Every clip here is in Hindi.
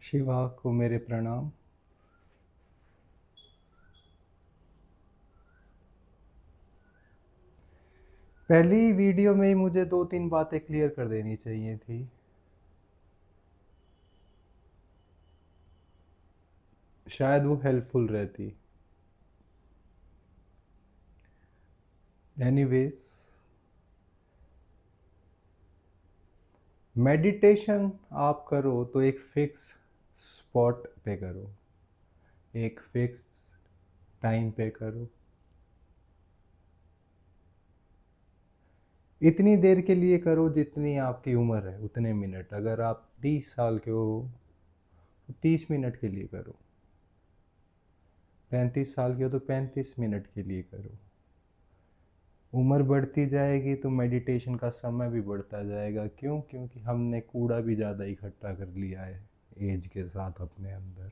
शिवा को मेरे प्रणाम। पहली वीडियो में ही मुझे 2-3 बातें क्लियर कर देनी चाहिए थी। शायद वो हेल्पफुल रहती। एनीवेज, मेडिटेशन आप करो तो एक फिक्स स्पॉट पे करो, एक फिक्स टाइम पे करो। इतनी देर के लिए करो जितनी आपकी उम्र है, उतने मिनट। अगर आप 30 साल के हो तो 30 मिनट के लिए करो, 35 साल के हो तो 35 मिनट के लिए करो। उम्र बढ़ती जाएगी तो मेडिटेशन का समय भी बढ़ता जाएगा। क्यों? क्योंकि हमने कूड़ा भी ज़्यादा इकट्ठा कर लिया है एज के साथ, अपने अंदर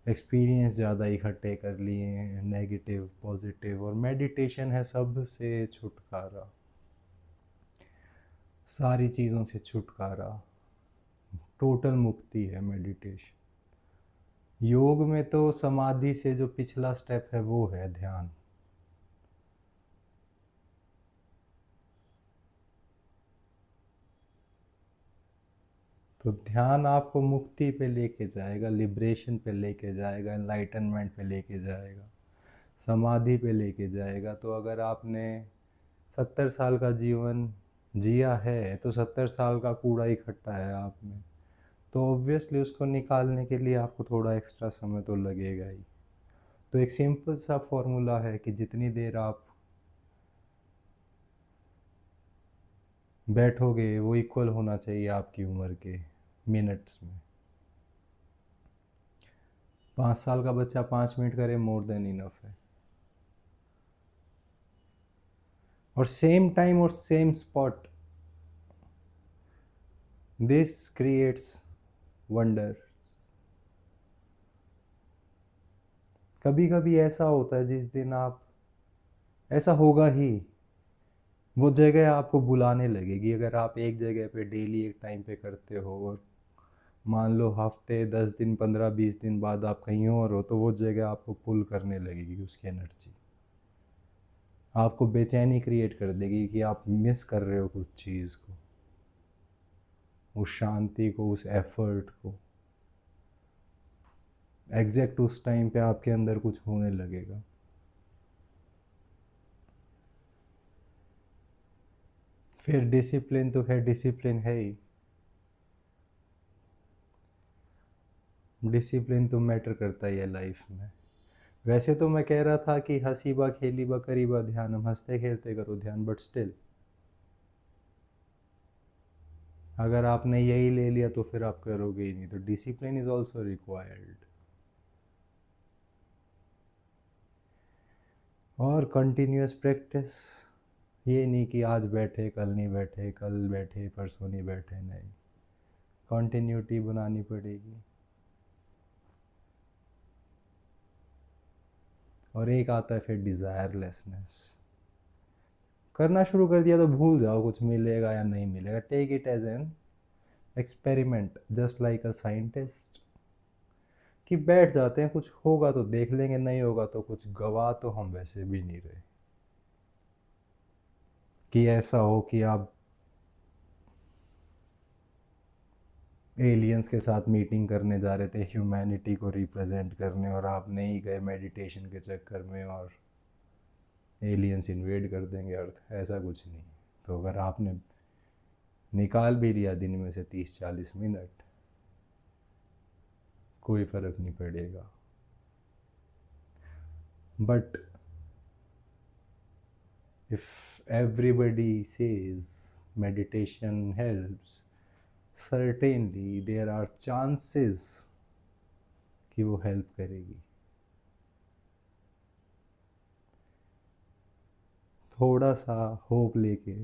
एक्सपीरियंस ज़्यादा इकट्ठे कर लिए हैं, नेगेटिव पॉजिटिव। और मेडिटेशन है सबसे छुटकारा, सारी चीज़ों से छुटकारा, टोटल मुक्ति है मेडिटेशन। योग में तो समाधि से जो पिछला स्टेप है वो है ध्यान। तो ध्यान आपको मुक्ति पे लेके जाएगा, लिबरेशन पे लेके जाएगा, एनलाइटनमेंट पे लेके जाएगा, समाधि पे लेके जाएगा। तो अगर आपने 70 साल का जीवन जिया है तो 70 साल का कूड़ा इकट्ठा है आप में, तो ऑब्वियसली उसको निकालने के लिए आपको थोड़ा एक्स्ट्रा समय तो लगेगा ही। तो एक सिंपल सा फॉर्मूला है कि जितनी देर आप बैठोगे वो इक्वल होना चाहिए आपकी उम्र के मिनट्स में। 5 साल का बच्चा 5 मिनट करे, मोर देन इनफ है। और सेम टाइम और same spot, this creates wonder. कभी कभी ऐसा होता है जिस दिन आप, ऐसा होगा ही, वो जगह आपको बुलाने लगेगी। अगर आप एक जगह पे डेली एक टाइम पे करते हो और मान लो हफ्ते 10 दिन 15-20 दिन बाद आप कहीं और हो, तो वो जगह आपको पुल करने लगेगी, उसकी एनर्जी आपको बेचैनी क्रिएट कर देगी कि आप मिस कर रहे हो कुछ चीज़ को, उस शांति को, उस एफर्ट को। एग्जैक्ट उस टाइम पे आपके अंदर कुछ होने लगेगा। फिर डिसिप्लिन तो है, डिसिप्लिन है ही। डिसिप्लिन तो मैटर करता ही है लाइफ में। वैसे तो मैं कह रहा था कि हंसी बा खेली बा करी बा ध्यान, हम हंसते खेलते करो ध्यान, बट स्टिल अगर आपने यही ले लिया तो फिर आप करोगे ही नहीं। तो डिसिप्लिन इज ऑल्सो रिक्वायर्ड। और कंटिन्यूस प्रैक्टिस, ये नहीं कि आज बैठे कल नहीं बैठे, कल बैठे परसों नहीं बैठे, नहीं, कंटिन्यूटी बनानी पड़ेगी। और एक आता है फिर डिज़ायरलेसनेस। करना शुरू कर दिया तो भूल जाओ कुछ मिलेगा या नहीं मिलेगा। Take it as an experiment, just like a scientist, कि बैठ जाते हैं, कुछ होगा तो देख लेंगे, नहीं होगा तो कुछ गवा तो हम वैसे भी नहीं रहे। कि ऐसा हो कि आप एलियंस के साथ मीटिंग करने जा रहे थे, ह्यूमैनिटी को रिप्रेजेंट करने, और आप नहीं गए मेडिटेशन के चक्कर में, और एलियंस इन्वेड कर देंगे अर्थ, ऐसा कुछ नहीं। तो अगर आपने निकाल भी लिया दिन में से 30-40 मिनट, कोई फ़र्क नहीं पड़ेगा। But if everybody says meditation helps, certainly there are chances कि वो हेल्प करेगी। थोड़ा सा होप लेके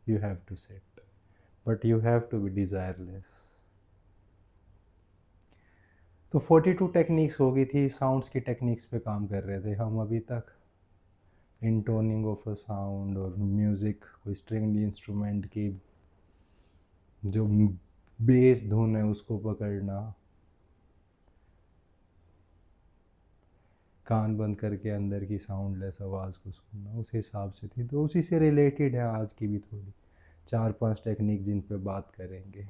you have to set, but you have to be desireless. तो 42 टेक्निक्स हो गई थी, साउंड्स की टेक्निक्स पे काम कर रहे थे हम अभी तक। इंटोनिंग ऑफ अ साउंड, और म्यूज़िक, कोई स्ट्रिंग इंस्ट्रूमेंट की जो बेस धुन है उसको पकड़ना, कान बंद करके अंदर की साउंडलेस आवाज़ को सुनना, उस हिसाब से थी। तो उसी से रिलेटेड है आज की भी थोड़ी 4-5 टेक्निक जिन पे बात करेंगे।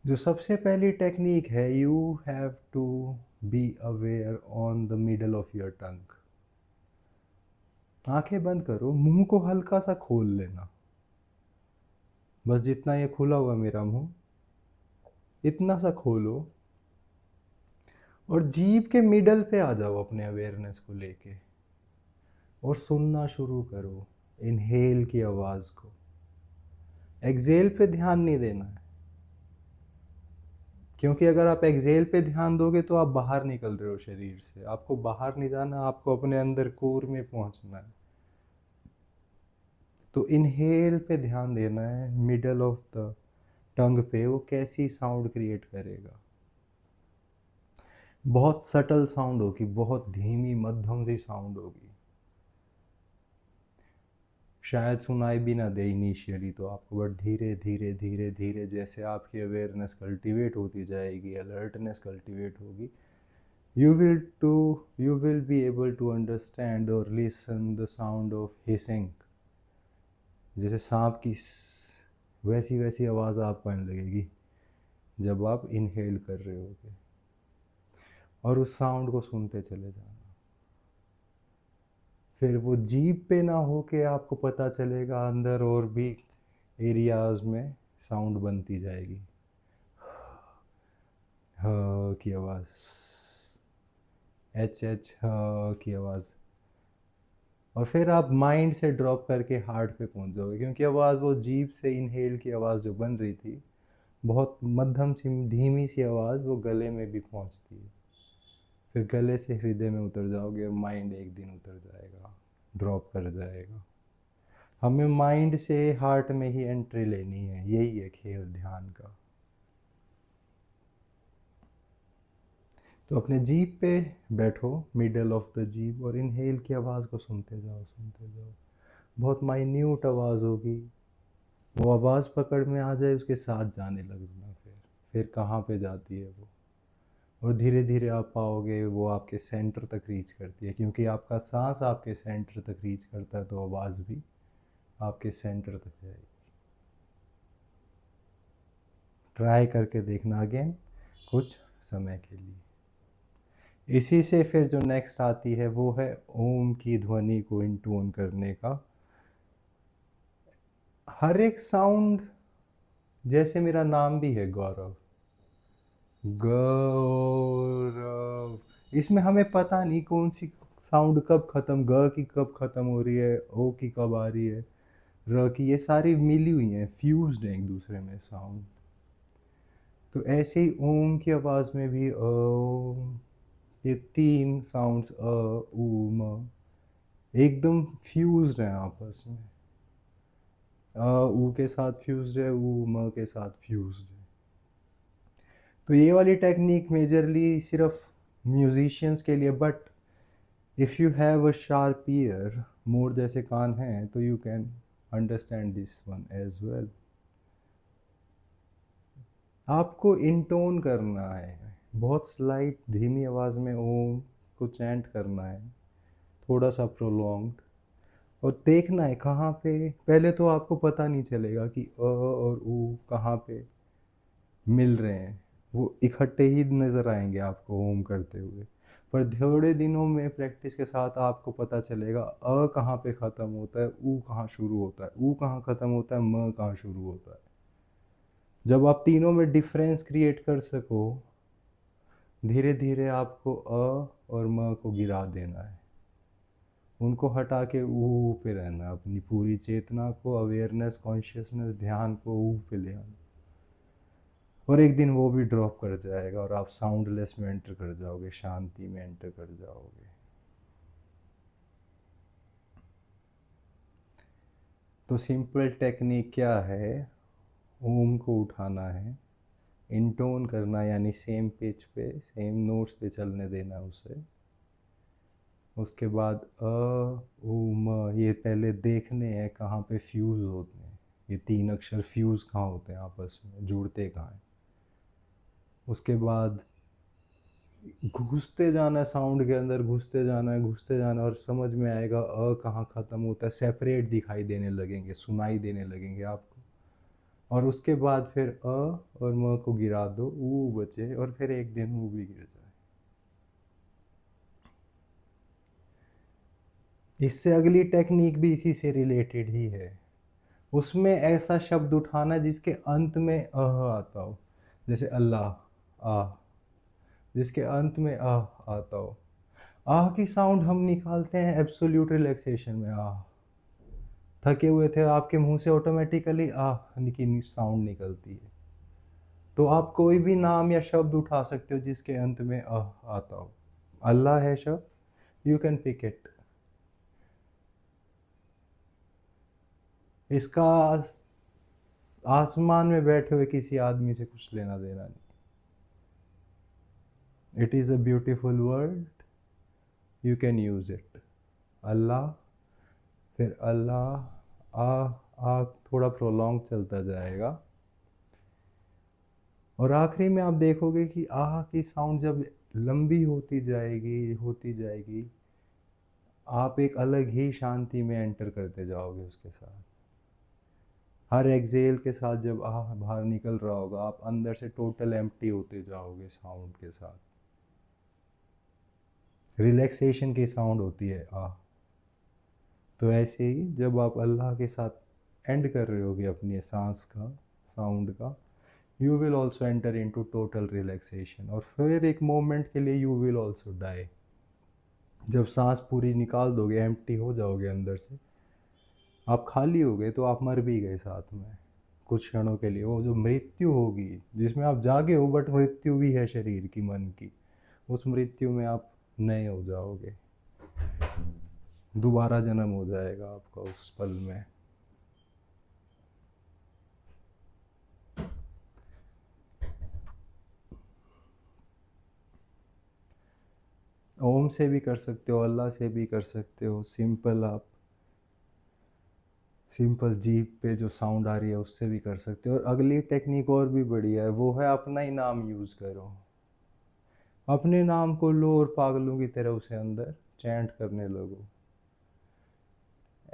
जो सबसे पहली टेक्निक है, you have to be aware on the middle of your tongue. आंखें बंद करो, मुंह को हल्का सा खोल लेना, बस जितना ये खुला हुआ मेरा मुंह, इतना सा खोलो और जीभ के मिडल पे आ जाओ अपने अवेयरनेस को लेके और सुनना शुरू करो इनहेल की आवाज़ को। एक्सेल पे ध्यान नहीं देना है, क्योंकि अगर आप एक्सेल पे ध्यान दोगे तो आप बाहर निकल रहे हो शरीर से। आपको बाहर नहीं जाना, आपको अपने अंदर कोर में पहुंचना है। तो इनहेल पे ध्यान देना है, मिडल ऑफ द टंग पे, वो कैसी साउंड क्रिएट करेगा। बहुत सटल साउंड होगी, बहुत धीमी मध्यम सी साउंड होगी, शायद सुनाई भी ना दे इनिशियली तो आपको, बट धीरे धीरे धीरे धीरे जैसे आपकी अवेयरनेस कल्टीवेट होती जाएगी, अलर्टनेस कल्टीवेट होगी, you will be able to understand or listen the sound of hissing। जैसे सांप की वैसी वैसी आवाज़ आपको आने लगेगी जब आप इनहेल कर रहे होगे, और उस साउंड को सुनते चले जाना। फिर वो जीभ पे ना हो के आपको पता चलेगा अंदर और भी एरियाज में साउंड बनती जाएगी। ह की आवाज़, एच एच ह की आवाज़, और फिर आप माइंड से ड्रॉप करके हार्ट पे पहुंच जाओगे, क्योंकि आवाज़ वो जीभ से इनहेल की आवाज़ जो बन रही थी, बहुत मध्यम सी धीमी सी आवाज़ वो गले में भी पहुंचती है। फिर गले से हृदय में उतर जाओगे और माइंड एक दिन उतर जाएगा, ड्रॉप कर जाएगा। हमें माइंड से हार्ट में ही एंट्री लेनी है, यही है खेल ध्यान का। तो अपने जीभ पे बैठो, मिडल ऑफ द जीभ, और इनहेल की आवाज़ को सुनते जाओ सुनते जाओ। बहुत माइन्यूट आवाज़ होगी, वो आवाज़ पकड़ में आ जाए उसके साथ जाने लगना। फिर कहाँ पे जाती है वो, और धीरे धीरे आप पाओगे वो आपके सेंटर तक रीच करती है, क्योंकि आपका सांस आपके सेंटर तक रीच करता है, तो आवाज़ भी आपके सेंटर तक जाएगी। ट्राई करके देखना अगेन कुछ समय के लिए। इसी से फिर जो नेक्स्ट आती है वो है ओम की ध्वनि को इंटोन करने का। हर एक साउंड, जैसे मेरा नाम भी है गौरव, गौरव, इसमें हमें पता नहीं कौन सी साउंड कब खत्म, ग की कब खत्म हो रही है, ओ की कब आ रही है, र की, ये सारी मिली हुई हैं, फ्यूज्ड हैं एक दूसरे में साउंड। तो ऐसे ही ओम की आवाज़ में भी ओम, ये 3 साउंड्स अ उ म एकदम फ्यूज्ड हैं आपस में। ऊ के साथ फ्यूज्ड है, ऊ म के साथ फ्यूज्ड है। तो ये वाली टेक्निक मेजरली सिर्फ म्यूजिशियंस के लिए, but if you have a sharp ear, more जैसे कान हैं, तो you can understand this one as well. आपको इंटोन करना है, बहुत स्लाइट धीमी आवाज़ में ओम को चैंट करना है, थोड़ा सा प्रोलॉन्ग्ड, और देखना है कहाँ पे। पहले तो आपको पता नहीं चलेगा कि अ और ऊ कहाँ पे मिल रहे हैं, वो इकट्ठे ही नज़र आएंगे आपको ओम करते हुए। पर थोड़े दिनों में प्रैक्टिस के साथ आपको पता चलेगा अ कहाँ पे ख़त्म होता है, ऊ कहाँ शुरू होता है, ऊ कहाँ ख़त्म होता है, म कहाँ शुरू होता है। जब आप तीनों में डिफरेंस क्रिएट कर सको, धीरे धीरे आपको अ और म को गिरा देना है, उनको हटा के ऊ पे रहना, अपनी पूरी चेतना को, अवेयरनेस, कॉन्शियसनेस, ध्यान को ऊ पे ले आना, और एक दिन वो भी ड्रॉप कर जाएगा और आप साउंडलेस में एंटर कर जाओगे, शांति में एंटर कर जाओगे। तो सिंपल टेक्निक क्या है, ओम को उठाना है, इंटोन करना, यानी सेम पिच पे, सेम नोट्स पे चलने देना उसे। उसके बाद अ उ म, ये पहले देखने हैं कहाँ पे फ्यूज़ होते हैं, ये 3 अक्षर फ्यूज़ कहाँ होते हैं आपस में, जुड़ते कहाँ हैं। उसके बाद घुसते जाना है साउंड के अंदर, घुसते जाना है, घुसते जाना है, और समझ में आएगा कहाँ ख़त्म होता है, सेपरेट दिखाई देने लगेंगे, सुनाई देने लगेंगे आपको। और उसके बाद फिर और म को गिरा दो, ऊ बचे, और फिर एक दिन ऊ भी गिर जाए। इससे अगली टेक्निक भी इसी से रिलेटेड ही है। उसमें ऐसा शब्द उठाना जिसके अंत में आता हो, जैसे अल्लाह, जिसके अंत में आता हो। की साउंड हम निकालते हैं एब्सोल्यूट रिलैक्सेशन में। थके हुए थे, आपके मुंह से ऑटोमेटिकली की साउंड निकलती है। तो आप कोई भी नाम या शब्द उठा सकते हो जिसके अंत में आता हो। अल्लाह है शब्द, यू कैन पिक इट। इसका आसमान में बैठे हुए किसी आदमी से कुछ लेना देना नहीं। It is a beautiful word, you can use it. Allah, फिर अल्लाह, थोड़ा प्रोलॉन्ग चलता जाएगा, और आखिरी में आप देखोगे कि की साउंड जब लंबी होती जाएगी होती जाएगी, आप एक अलग ही शांति में एंटर करते जाओगे उसके साथ। हर एक्सेल के साथ जब बाहर निकल रहा होगा, आप अंदर से टोटल एम्प्टी होते जाओगे साउंड के साथ। रिलैक्सेशन की साउंड होती है तो ऐसे ही जब आप अल्लाह के साथ एंड कर रहे होगे अपनी सांस का, साउंड का, you will also enter in to total relaxation. और फिर एक मोमेंट के लिए यू विल ऑल्सो डाई। जब सांस पूरी निकाल दोगे, एम्प्टी हो जाओगे अंदर से, आप खाली हो गए, तो आप मर भी गए साथ में कुछ क्षणों के लिए। वो जो मृत्यु होगी, जिसमें आप जागे हो बट मृत्यु भी है शरीर की, मन की, उस मृत्यु में आप नए हो जाओगे, दोबारा जन्म हो जाएगा आपका उस पल में। ओम से भी कर सकते हो, अल्लाह से भी कर सकते हो, सिंपल आप सिंपल जीप पे जो साउंड आ रही है उससे भी कर सकते हो। और अगली टेक्निक और भी बढ़िया है, वो है अपना ही नाम यूज़ करो। अपने नाम को लो और पागलों की तरह उसे अंदर चैंट करने लगो।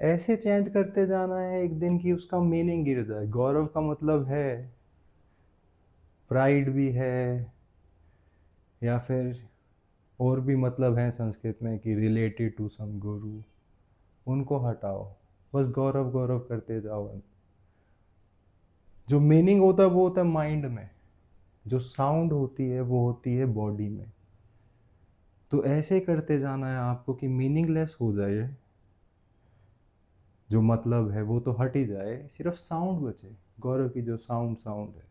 ऐसे चैंट करते जाना है एक दिन की उसका मीनिंग गिर जाए। गौरव का मतलब है प्राइड भी है, या फिर और भी मतलब है संस्कृत में कि रिलेटेड टू सम गुरु, उनको हटाओ, बस गौरव गौरव करते जाओ। जो मीनिंग होता है वो होता है माइंड में, जो साउंड होती है वो होती है बॉडी में। तो ऐसे करते जाना है आपको कि मीनिंगलेस हो जाए, जो मतलब है वो तो हट ही जाए, सिर्फ साउंड बचे। गौरव की जो साउंड साउंड है,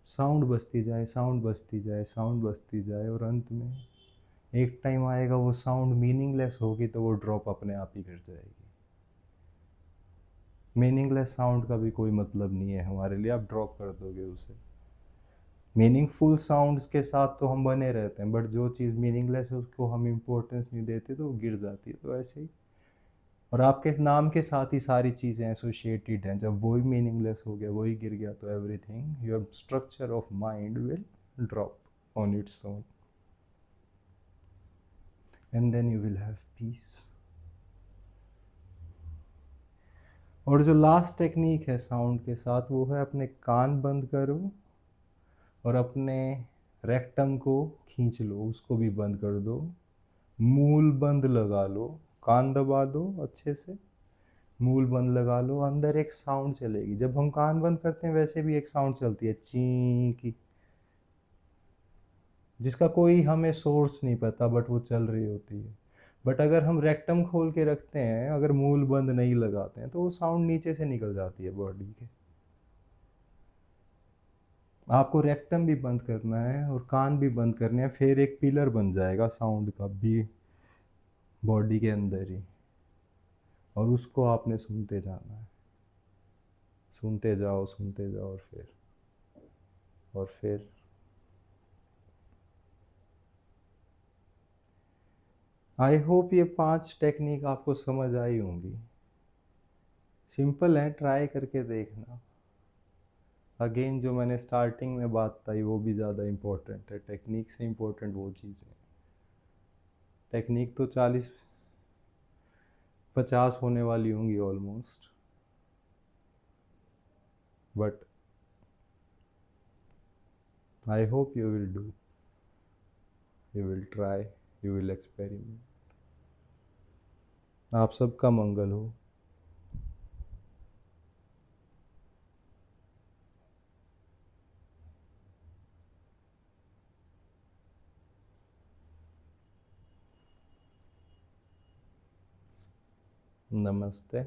साउंड बजती जाए, साउंड बजती जाए, साउंड बजती जाए, और अंत में एक टाइम आएगा वो साउंड मीनिंगलेस होगी, तो वो ड्रॉप अपने आप ही कर जाएगी। मीनिंगलेस साउंड का भी कोई मतलब नहीं है हमारे लिए, आप ड्रॉप कर दोगे उसे। मीनिंगफुल साउंड्स के साथ तो हम बने रहते हैं, बट जो चीज़ मीनिंगलेस है उसको हम इम्पोर्टेंस नहीं देते, तो वो गिर जाती है। तो ऐसे ही, और आपके नाम के साथ ही सारी चीज़ें एसोसिएटेड हैं। जब वही मीनिंगलेस हो गया, वही गिर गया, तो everything, your structure of mind will drop on its own, and then you will have peace. और जो लास्ट टेक्निक है साउंड के साथ, वो है अपने कान बंद करो और अपने रेक्टम को खींच लो, उसको भी बंद कर दो। मूल बंद लगा लो, कान दबा दो अच्छे से, मूल बंद लगा लो। अंदर एक साउंड चलेगी, जब हम कान बंद करते हैं वैसे भी एक साउंड चलती है ची की, जिसका कोई हमें सोर्स नहीं पता, बट वो चल रही होती है। बट अगर हम रेक्टम खोल के रखते हैं, अगर मूल बंद नहीं लगाते हैं, तो वो साउंड नीचे से निकल जाती है बॉडी के। आपको रेक्टम भी बंद करना है और कान भी बंद करने हैं, फिर एक पिलर बन जाएगा साउंड का भी बॉडी के अंदर ही, और उसको आपने सुनते जाना है। सुनते जाओ, सुनते जाओ, और फिर आई होप ये 5 टेक्निक आपको समझ आई होंगी। सिंपल है, ट्राई करके देखना। अगेन जो मैंने स्टार्टिंग में बात बताई वो भी ज़्यादा इम्पोर्टेंट है, टेक्निक से इम्पोर्टेंट वो चीज़ है। टेक्निक तो 40-50 होने वाली होंगी almost, but I hope you will do, you will try, you will experiment. आप सबका मंगल हो। नमस्ते।